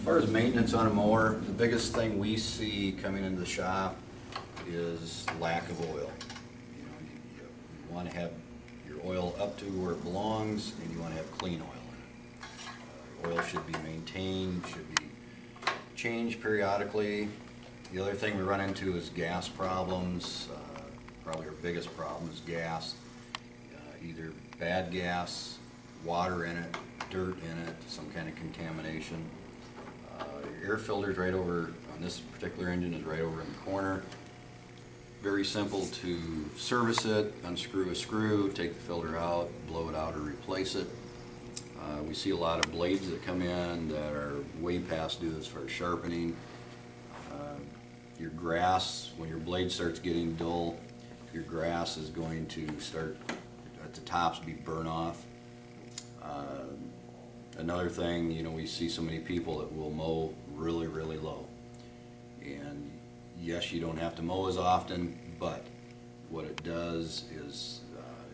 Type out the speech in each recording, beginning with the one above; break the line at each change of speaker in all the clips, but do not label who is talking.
far as maintenance on a mower, the biggest thing we see coming into the shop is lack of oil. You want to have your oil up to where it belongs, and you want to have clean oil in it. Oil should be maintained, should be changed periodically. The other thing we run into is gas problems. Probably our biggest problem is gas. Either bad gas, water in it, dirt in it, some kind of contamination. Your air filter is right over, on this particular engine, is right over in the corner. Very simple to service it, unscrew a screw, take the filter out, blow it out or replace it. We see a lot of blades that come in that are way past due as far as sharpening. Your grass, when your blade starts getting dull, your grass is going to start at the tops be burn off. Another thing, you know, we see so many people that will mow really, really low. And yes, you don't have to mow as often, but what it does is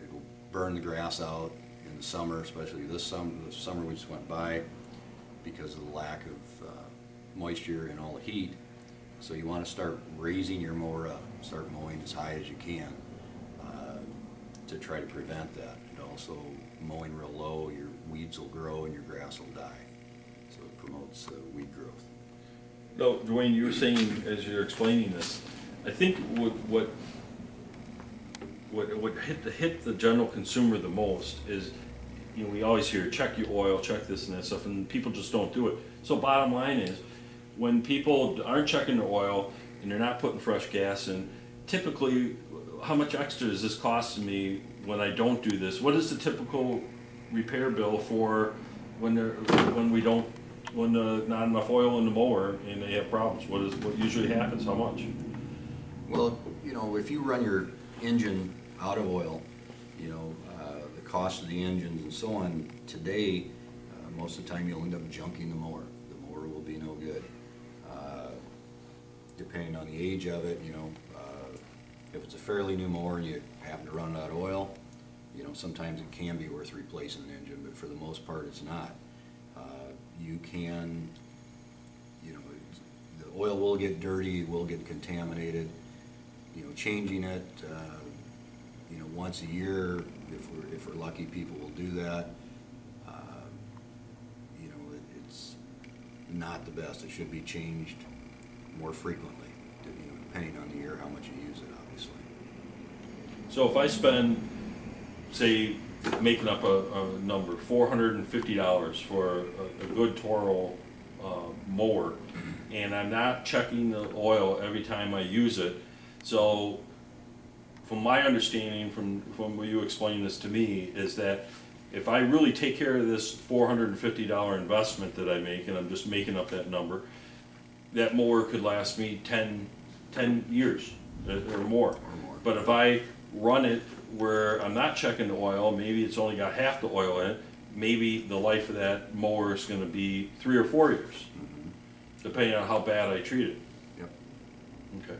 it will burn the grass out in the summer, especially this summer. The summer we just went by, because of the lack of moisture and all the heat. So you want to start raising your mower up, start mowing as high as you can to try to prevent that. And also mowing real low, your weeds will grow and your grass will die. So it promotes weed growth.
No, Dwayne, you were saying as you're explaining this, I think what hit the general consumer the most is, you know, we always hear check your oil, check this and that stuff, and people just don't do it. So bottom line is, when people aren't checking their oil and they're not putting fresh gas in, typically, how much extra is this costing me when I don't do this? What is the typical repair bill for when not enough oil in the mower and they have problems? What usually happens? How much?
Well, you know, if you run your engine out of oil, you know, the cost of the engines and so on today, most of the time you'll end up junking the mower. The mower will be no good. Depending on the age of it, you know, if it's a fairly new mower and you happen to run out of oil, you know, sometimes it can be worth replacing an engine, but for the most part it's not. You can, you know, the oil will get dirty, will get contaminated. You know, changing it, you know, once a year, if we're lucky, people will do that. You know, it's not the best. It should be changed more frequently, you know, depending on the year, how much you use it, obviously.
So if I spend, say, making up a number, $450 for a good Toro mower, and I'm not checking the oil every time I use it. So from my understanding, from what you explained this to me, is that if I really take care of this $450 investment that I make, and I'm just making up that number, that mower could last me 10 years or more. But if I run it where I'm not checking the oil, maybe it's only got half the oil in it, maybe the life of that mower is going to be 3 or 4 years, depending on how bad I treat it.
Yep.
Okay.